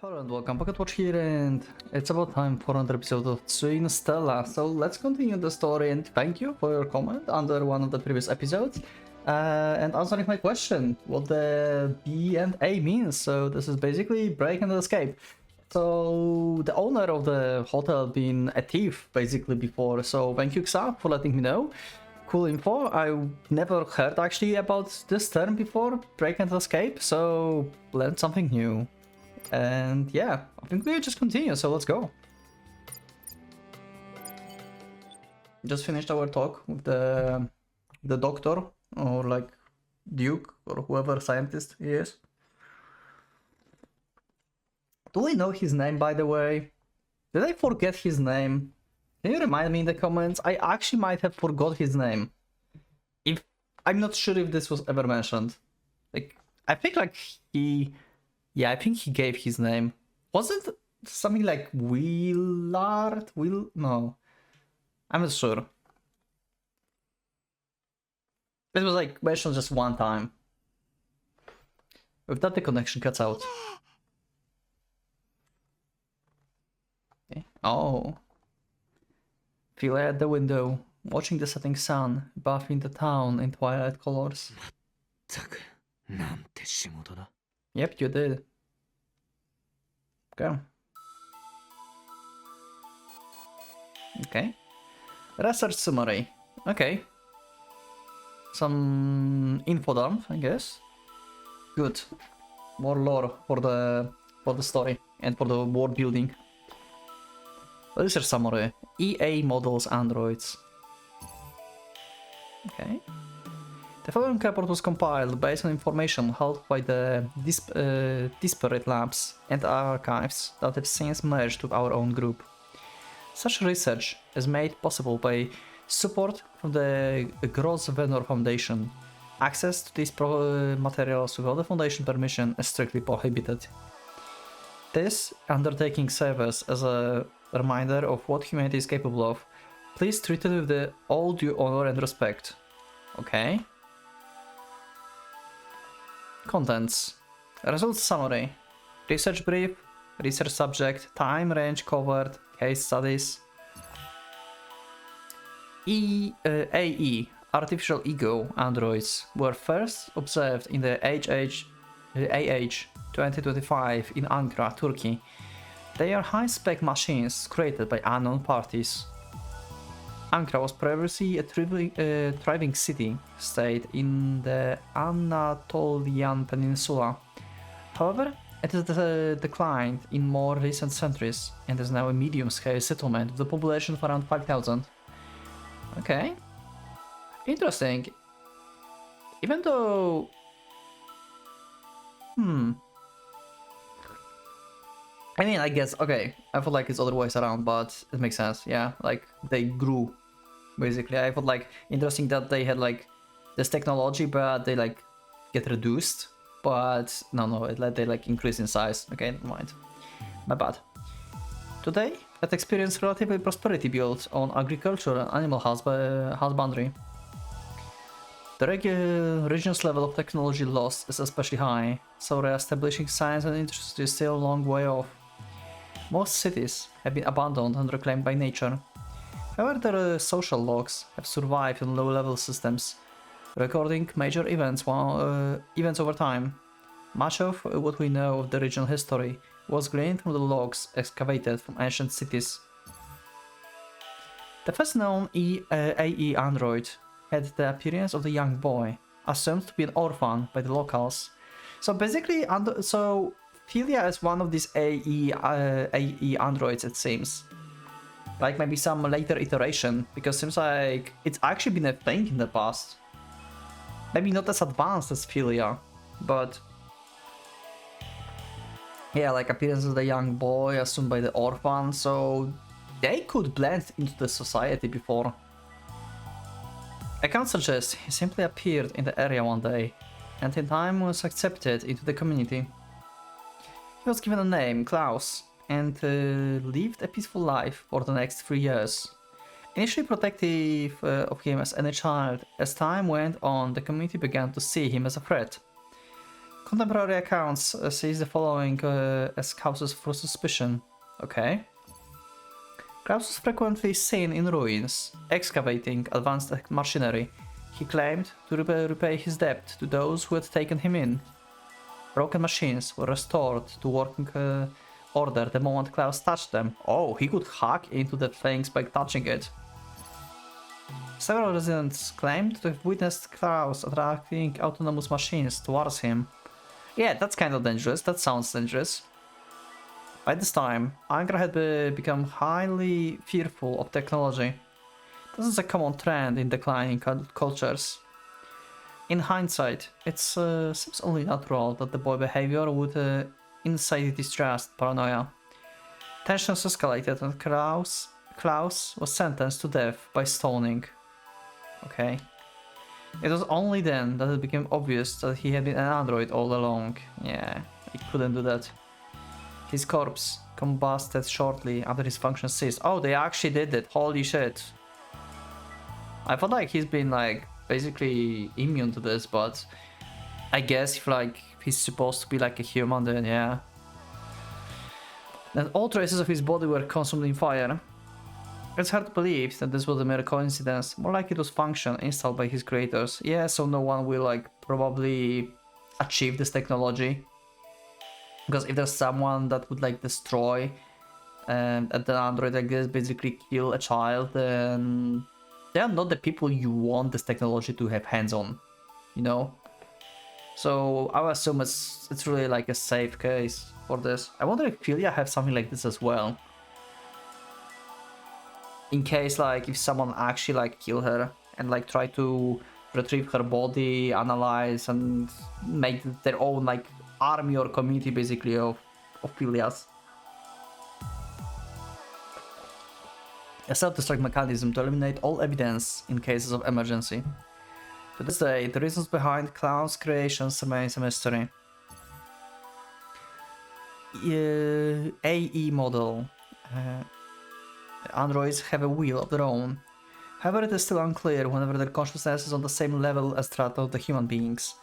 Hello and welcome, PocketWatch here, and it's about time for another episode of Tsui and Stella. So let's continue the story, and thank you for your comment under one of the previous episodes and answering my question what the B and A means. So this is basically break and escape. So the owner of the hotel been a thief basically before, so thank you Xa for letting me know. Cool info. I never heard actually about this term before, break and escape, so learned something new. And yeah, I think we'll just continue, so let's go. Just finished our talk with the doctor, or like Duke, or whoever scientist he is. Do I know his name, by the way? Did I forget his name? Can you remind me in the comments? I actually might have forgot his name. I'm not sure if this was ever mentioned. Like, I think like yeah, I think he gave his name. Was it something like Willard? No. I'm not sure. It was like mentioned just one time. With that, the connection cuts out. Okay. Oh. Feel at the window, watching the setting sun, bathing the town in twilight colors. Yep, you did. Okay. Okay. Research summary. Okay. Some info dump, I guess. Good. More lore for the story and for the world building. Research summary. EA models androids. Okay. The following report was compiled based on information held by the disparate labs and archives that have since merged with our own group. Such research is made possible by support from the Gross-Venor Foundation. Access to these materials without the Foundation permission is strictly prohibited. This undertaking serves as a reminder of what humanity is capable of. Please treat it with all due honor and respect. Okay. Contents. Results summary. Research brief. Research subject. Time range covered. Case studies. AE. Artificial ego androids were first observed in the AH 2025 in Ankara, Turkey. They are high-spec machines created by unknown parties. Ankara was previously a thriving city-state in the Anatolian Peninsula. However, it has declined in more recent centuries and is now a medium-scale settlement with a population of around 5,000. Okay. Interesting. Even though... I mean, I guess, okay, I feel like it's otherwise around, but it makes sense, yeah, like, they grew, basically. I felt like interesting that they had, like, this technology, but they, like, get reduced, but, no, they, like, increase in size. Okay, never mind. My bad. Today, it experienced relatively prosperity built on agriculture and animal husbandry. The region's level of technology loss is especially high, so re-establishing science and industry is still a long way off. Most cities have been abandoned and reclaimed by nature. However, their social logs have survived in low-level systems, recording major events over time. Much of what we know of the regional history was gleaned from the logs excavated from ancient cities. The first known AE android had the appearance of the young boy, assumed to be an orphan by the locals. So basically, Philia is one of these AE androids, it seems. Like maybe some later iteration, because it seems like it's actually been a thing in the past. Maybe not as advanced as Philia, but... yeah, like appearance of the young boy, assumed by the orphan, so... they could blend into the society before. Accounts suggest he simply appeared in the area one day, and in time was accepted into the community. He was given a name, Klaus, and lived a peaceful life for the next 3 years. Initially protective of him as any child, as time went on, the community began to see him as a threat. Contemporary accounts says the following as causes for suspicion. Okay. Kraus was frequently seen in ruins, excavating advanced machinery. He claimed to repay his debt to those who had taken him in. Broken machines were restored to working order the moment Klaus touched them. Oh, he could hack into the things by touching it. Several residents claimed to have witnessed Klaus attracting autonomous machines towards him. Yeah, that's kind of dangerous. That sounds dangerous. By this time, Angra had become highly fearful of technology. This is a common trend in declining cultures. In hindsight, it seems only natural that the boy's behavior would incite distrust, paranoia. Tensions escalated and Klaus was sentenced to death by stoning. Okay. It was only then that it became obvious that he had been an android all along. Yeah, he couldn't do that. His corpse combusted shortly after his function ceased. Oh, they actually did it. Holy shit. I felt like he's been like basically immune to this, but I guess if like he's supposed to be like a human, then yeah. And all traces of his body were consumed in fire. It's hard to believe that this was a mere coincidence. More like it was function installed by his creators. Yeah, so no one will like probably achieve this technology. Because if there's someone that would like destroy an android like this, basically kill a child, then they are not the people you want this technology to have hands on, you know? So I would assume it's really like a safe case for this. I wonder if Philia have something like this as well. In case like if someone actually like kill her and like try to retrieve her body, analyze and make their own like army or community basically of Philias. A self-destruct mechanism to eliminate all evidence in cases of emergency. To this day, the reasons behind Klaus' creations remains a mystery. AE model. Androids have a will of their own. However, it is still unclear whether their consciousness is on the same level as that of the human beings.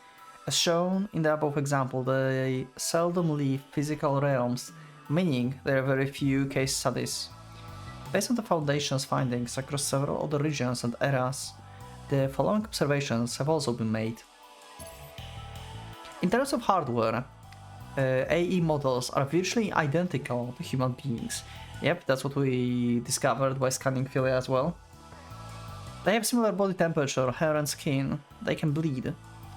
As shown in the above example, they seldom leave physical realms, meaning there are very few case studies. Based on the Foundation's findings across several other regions and eras, the following observations have also been made. In terms of hardware, AE models are virtually identical to human beings. Yep, that's what we discovered by scanning Philia as well. They have similar body temperature, hair and skin. They can bleed.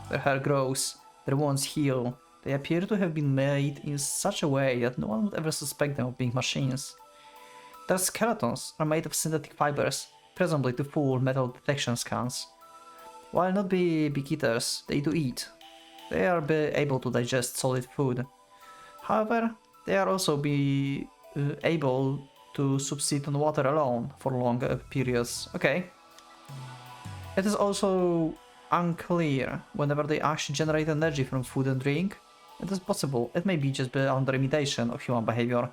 Their hair grows. Their wounds heal. They appear to have been made in such a way that no one would ever suspect them of being machines. Their skeletons are made of synthetic fibers, presumably to fool metal detection scans. While not big eaters, they do eat. They are able to digest solid food. However, they are also able to subsist on water alone for longer periods. Okay. It is also unclear whenever they actually generate energy from food and drink. It is possible, it may be just under imitation of human behavior.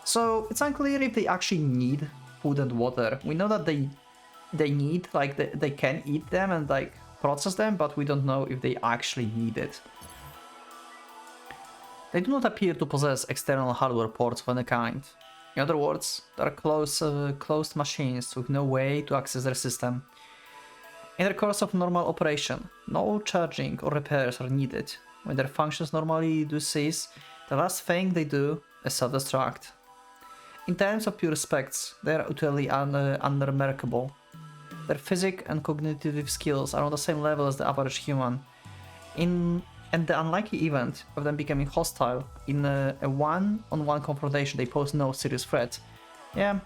So it's unclear if they actually need food and water. We know that they need, like they can eat them and like process them, but we don't know if they actually need it. They do not appear to possess external hardware ports of any kind. In other words, they are closed machines with no way to access their system. In the course of normal operation, no charging or repairs are needed. When their functions normally do cease, the last thing they do is self-destruct. In terms of pure specs, they are utterly unremarkable. Their physic and cognitive skills are on the same level as the average human. And the unlikely event of them becoming hostile in a one-on-one confrontation, they pose no serious threat. Yeah.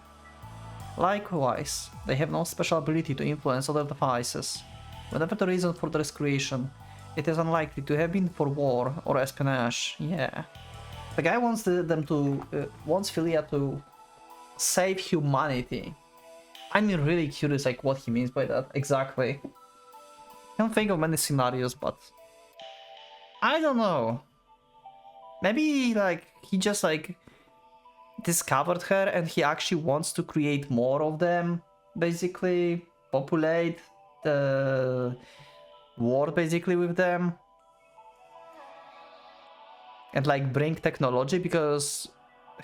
Likewise, they have no special ability to influence other devices. Whatever the reason for their creation, it is unlikely to have been for war or espionage. Yeah. The guy wants wants Philia to save humanity. I'm really curious like what he means by that exactly. I can't think of many scenarios, but I don't know. Maybe like he just like discovered her and he actually wants to create more of them, basically populate the world basically with them. and like bring technology, because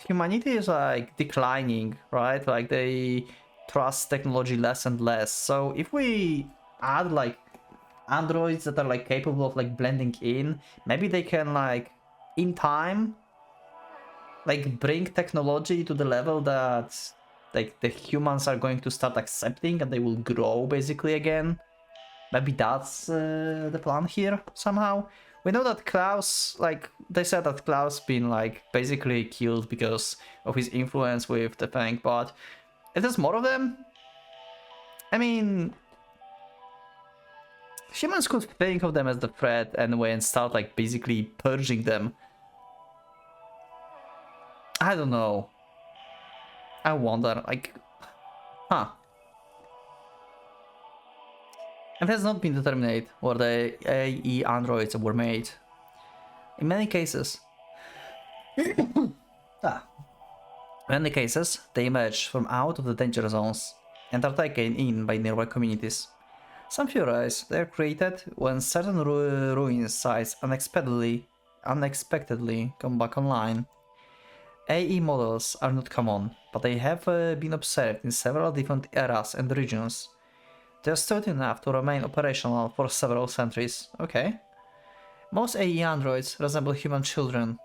humanity is like declining, right? Like they trust technology less and less. So if we add like androids that are like capable of like blending in, maybe they can like in time like bring technology to the level that like the humans are going to start accepting and they will grow basically again. Maybe that's the plan here somehow. We know that Klaus, like they said that Klaus been like basically killed because of his influence with the Fang, but if there's more of them, I mean, humans could think of them as the threat anyway and start like basically purging them. I don't know. I wonder, like, huh. It has not been determined where the AE androids were made. In many cases, they emerge from out of the danger zones and are taken in by nearby communities. Some theorize they are created when certain ruin sites unexpectedly come back online. AE models are not common, but they have been observed in several different eras and regions. They are sturdy enough to remain operational for several centuries. Okay. Most AE androids resemble human children.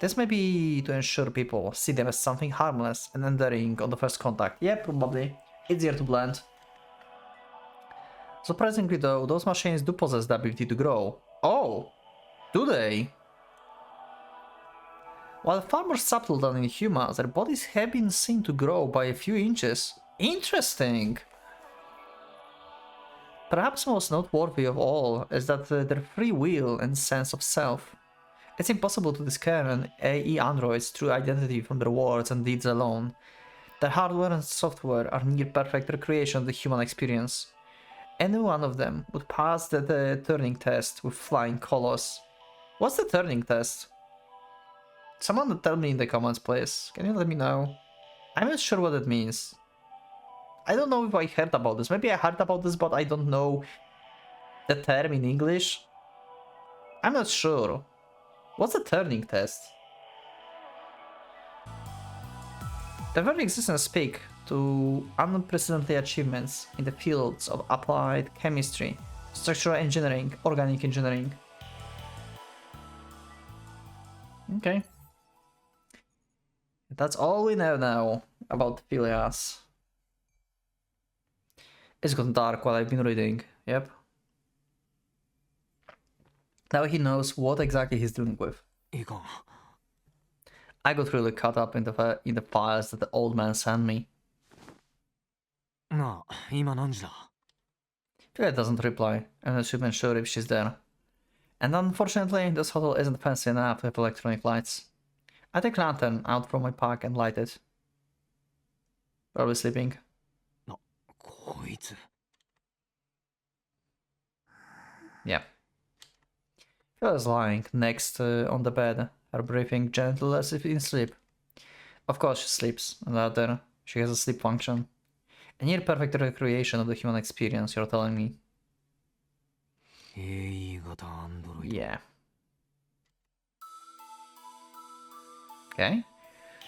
This may be to ensure people see them as something harmless and endearing on the first contact. Yeah, probably. Easier to blend. Surprisingly though, those machines do possess the ability to grow. Oh! Do they? While far more subtle than in humans, their bodies have been seen to grow by a few inches. Interesting! Perhaps most noteworthy of all is that their free will and sense of self. It's impossible to discern AE androids' true identity from their words and deeds alone. Their hardware and software are near perfect recreation of the human experience. Any one of them would pass the Turing test with flying colors. What's the Turing test? Someone tell me in the comments, please. Can you let me know? I'm not sure what it means. I don't know if I heard about this. Maybe I heard about this, but I don't know the term in English. I'm not sure. What's the Turing test? The very existence speak to unprecedented achievements in the fields of applied chemistry, structural engineering, organic engineering. Okay. That's all we know now about Phileas. It's gotten dark while I've been reading, yep. Now he knows what exactly he's dealing with. I got really caught up in the files that the old man sent me. Philea doesn't reply, and I'm not even sure if she's there. And unfortunately, this hotel isn't fancy enough to have electronic lights. I take lantern out from my pack and light it. Probably sleeping. Yeah. Philea lying next on the bed, her breathing gentle as if in sleep. Of course she sleeps, and out there, she has a sleep function. A near perfect recreation of the human experience, you're telling me. Yeah. Okay.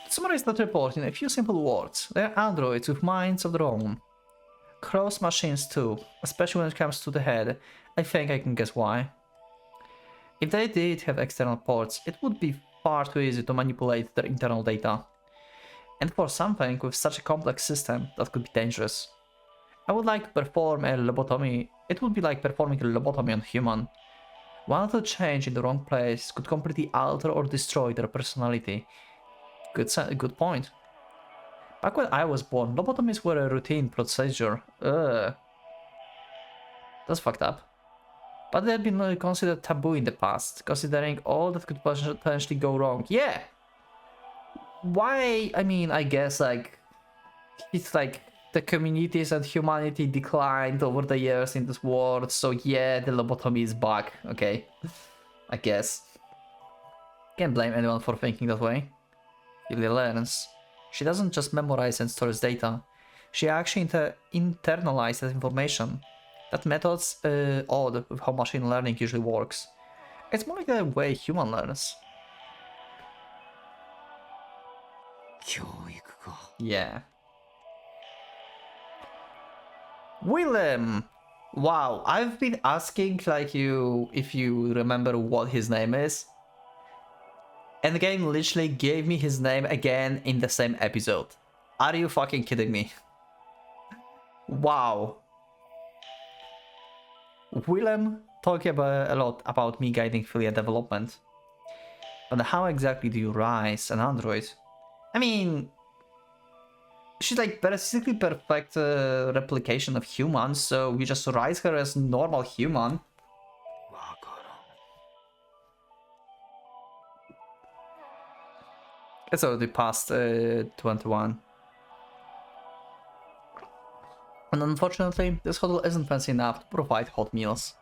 To summarize that report in a few simple words, they are androids with minds of their own. Cross machines too, especially when it comes to the head. I think I can guess why. If they did have external ports, it would be far too easy to manipulate their internal data. And for something with such a complex system, that could be dangerous. I would like to perform a lobotomy. It would be like performing a lobotomy on a human. One little change in the wrong place could completely alter or destroy their personality. Good point. Back when I was born, lobotomies were a routine procedure. Ugh. That's fucked up. But they had been considered taboo in the past, considering all that could potentially go wrong. Yeah! Why? I mean, I guess, like, it's like the communities and humanity declined over the years in this world, so yeah, the lobotomy is back, okay? I guess. Can't blame anyone for thinking that way. Philea learns. She doesn't just memorize and stores data. She actually internalizes information. That method's odd with how machine learning usually works. It's more like the way human learns. Yeah. Willem! Wow, I've been asking like you if you remember what his name is. And the game literally gave me his name again in the same episode. Are you fucking kidding me? Wow. Willem talking about a lot about me guiding Philia development. But how exactly do you rise an android? I mean, she's like basically perfect replication of humans, so you just rise her as normal human. It's already past 21. And unfortunately, this hotel isn't fancy enough to provide hot meals.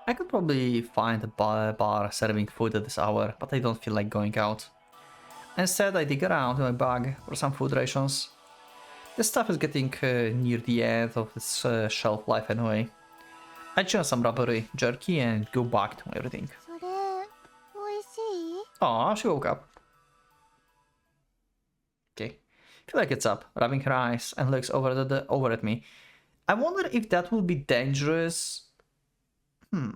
I could probably find a bar serving food at this hour, but I don't feel like going out. Instead, I dig around in my bag for some food rations. This stuff is getting near the end of its shelf life anyway. I chew on some rubbery jerky and go back to everything. Aw, she woke up. Okay. Philia gets up, rubbing her eyes, and looks over at me. I wonder if that will be dangerous. I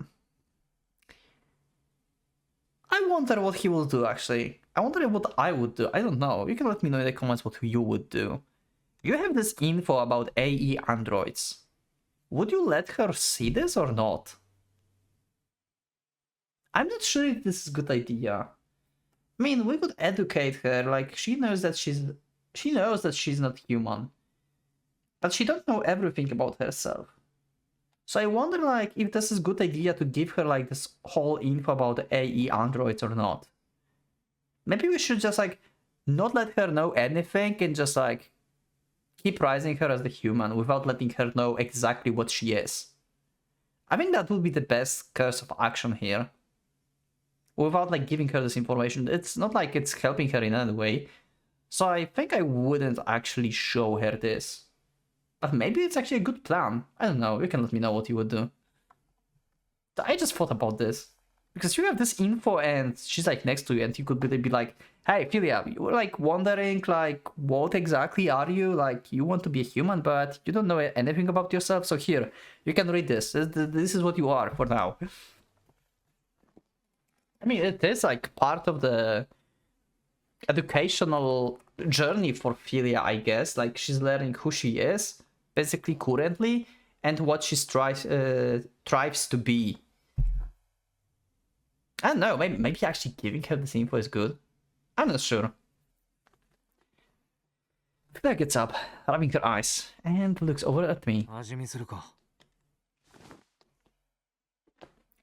wonder what he will do, actually. I wonder what I would do. I don't know. You can let me know in the comments what you would do. You have this info about AE androids. Would you let her see this or not? I'm not sure if this is a good idea. I mean, we could educate her, like, she knows that she's not human. But she don't know everything about herself. So I wonder, like, if this is a good idea to give her, like, this whole info about the AE androids or not. Maybe we should just, like, not let her know anything and just, like, keep raising her as the human without letting her know exactly what she is. I think that would be the best course of action here. Without, like, giving her this information. It's not like it's helping her in any way. So I think I wouldn't actually show her this. But maybe it's actually a good plan. I don't know, you can let me know what you would do. I just thought about this. Because you have this info and she's like next to you and you could be like, hey Philia, you were like wondering like what exactly are you? Like you want to be a human but you don't know anything about yourself, so here, you can read this. This is what you are for now. I mean, it is like part of the educational journey for Philia, I guess. Like she's learning who she is, basically currently, and what she strives to be. I don't know, maybe actually giving her this info is good. I'm not sure. Philia gets up, rubbing her eyes, and looks over at me.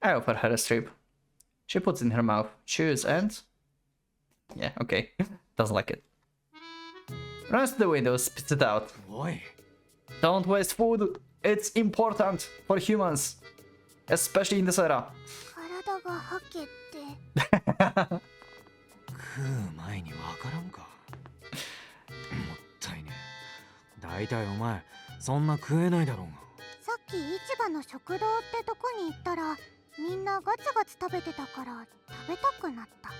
I offer her a strip. She puts it in her mouth, chews, and... yeah, okay. Doesn't like it. Runs to the window, spits it out. Don't waste food. It's important for humans. Especially in this era.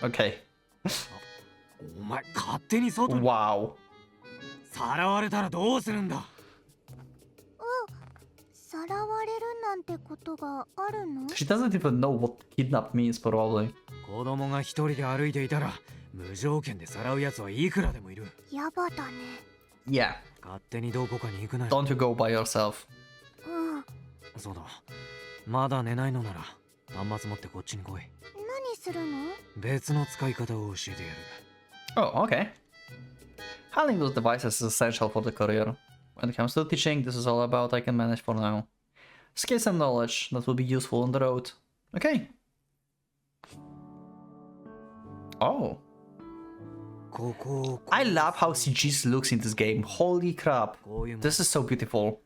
Okay. Wow. She doesn't even know what kidnap means, probably. Yeah. Don't you go by yourself. Oh, okay. Handling those devices is essential for the career. When it comes to teaching, this is all about I can manage for now. Skills and knowledge that will be useful on the road. Okay. Oh. I love how CG looks in this game. Holy crap. This is so beautiful.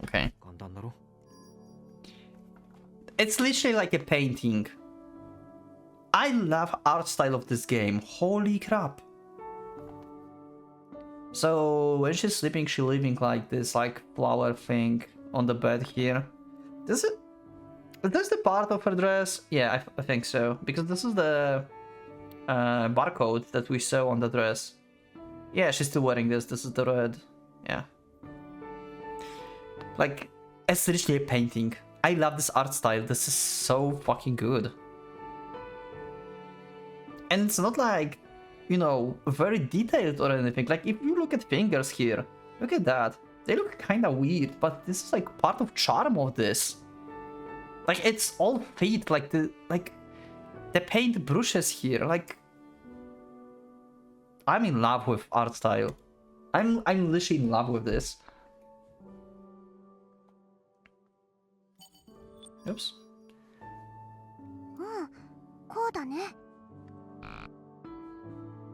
Okay. It's literally like a painting. I love art style of this game. Holy crap. So when she's sleeping, she's leaving like this like flower thing on the bed here. This is... Is this the part of her dress? Yeah, I think so. Because this is the barcode that we saw on the dress. Yeah, she's still wearing this. This is the red. Yeah. Like, it's literally a painting. I love this art style. This is so fucking good. And it's not like, you know, very detailed or anything. Like, if you look at fingers here, look at that. They look kind of weird, but this is like part of charm of this. Like, it's all feet, like the paint brushes here. Like, I'm in love with art style. I'm literally in love with this. Oops. こうだね。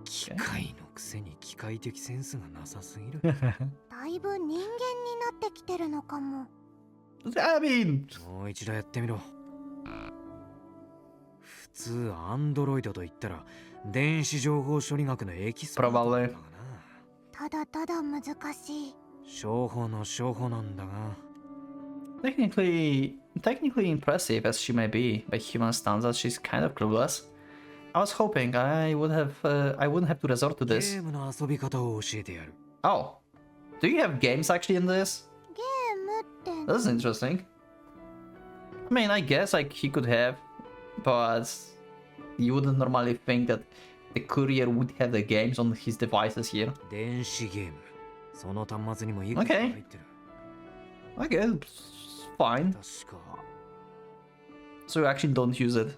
機械のくせに機械的センスがなさすぎる。だいぶ人間になってきてるのかも。I mean... もう一度やってみろ。普通アンドロイドと言ったら電子情報処理学のエキスパートだがな。ただただ難しい。商法の商法なんだが。Technically impressive as she may be by human standards, she's kind of clueless. I was hoping I wouldn't have to resort to this. ゲームの遊び方を教えてやる。Oh, do you have games actually in this? ゲームって。 That's interesting. I mean, I guess like he could have, but you wouldn't normally think that the courier would have the games on his devices here. 電子ゲーム。その端末にもいくつか入ってる。I guess fine. 確か。So you actually don't use it.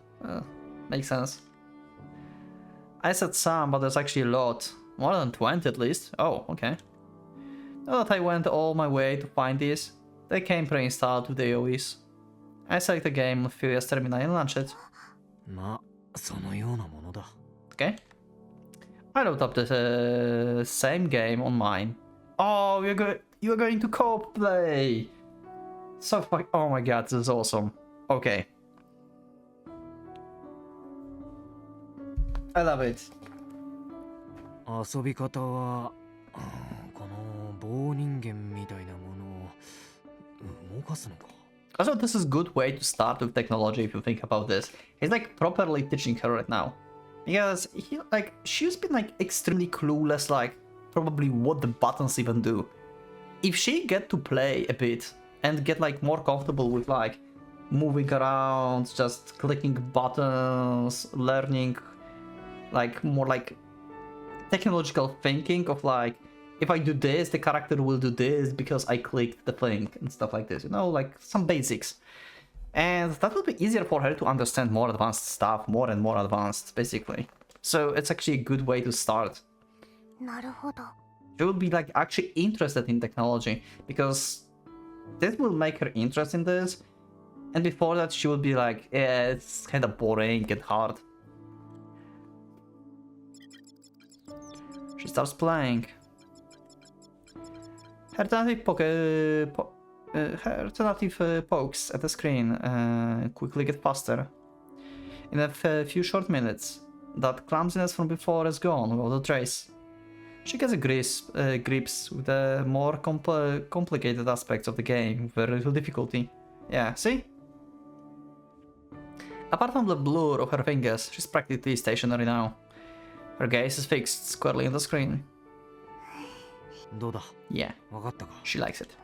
Makes sense. I said some, but there's actually a lot. More than 20 at least. Oh, okay. Now that I went all my way to find these, they came pre-installed with the AOEs. I select the game on Furious Terminal and launch it. まあ、そのようなものだ。Okay. I load up the same game on mine. Oh, you're going to co-op play. So fuck. Oh my god, this is awesome. Okay. I love it. 遊び方は、この棒人間みたいなものを動かすのか。Also, this is a good way to start with technology if you think about this. He's like properly teaching her right now. Because she's been like extremely clueless, like probably what the buttons even do. If she get to play a bit and get like more comfortable with like moving around, just clicking buttons, learning like more like technological thinking of like, if I do this, the character will do this because I clicked the thing and stuff like this, you know, like some basics. And that will be easier for her to understand more advanced stuff, more and more advanced, basically. So it's actually a good way to start. なるほど。 She will be like actually interested in technology because this will make her interested in this. And before that, she will be like, yeah, it's kind of boring and hard. She starts playing. Her alternative pokes at the screen quickly get faster. In a few short minutes, that clumsiness from before is gone without a trace. She gets a grips with the more complicated aspects of the game with very little difficulty. Yeah, see? Apart from the blur of her fingers, she's practically stationary now. Her gaze is fixed squarely on the screen. どうだ? Yeah, わかったか? she likes it.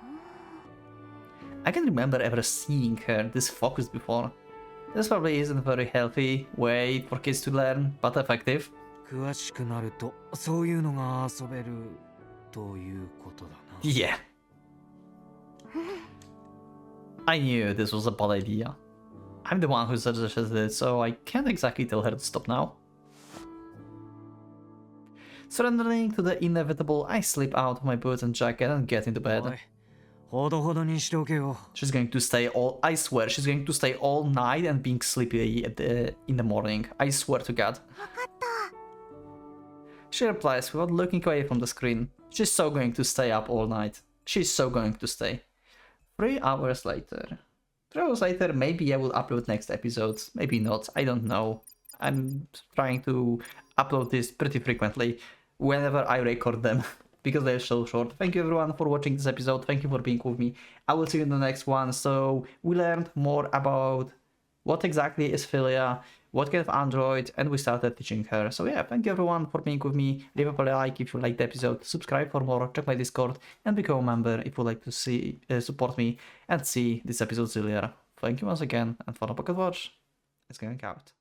I can't remember ever seeing her this focused before. This probably isn't a very healthy way for kids to learn, but effective. 詳しくなるとそういうのが遊べるということだな。Yeah. I knew this was a bad idea. I'm the one who suggested it, so I can't exactly tell her to stop now. Surrendering to the inevitable, I slip out of my boots and jacket and get into bed. おい、ほどほどにしておけよ。 She's going to stay I swear, she's going to stay all night and being sleepy in the morning. I swear to God. わかった。 She replies without looking away from the screen. She's so going to stay up all night. She's so going to stay. 3 hours later. 3 hours later, maybe I will upload next episode. Maybe not. I don't know. I'm trying to upload this pretty frequently whenever I record them. because they're so short. Thank you everyone for watching this episode. Thank you for being with me. I will see you in the next one. So we learned more about what exactly is Philia, what kind of android, and we started teaching her. So yeah, thank you everyone for being with me. Leave a like if you liked the episode, subscribe for more, check my Discord, and become a member if you'd like to see support me and see this episode earlier. Thank you once again, and for the Pocket Watch, it's going out.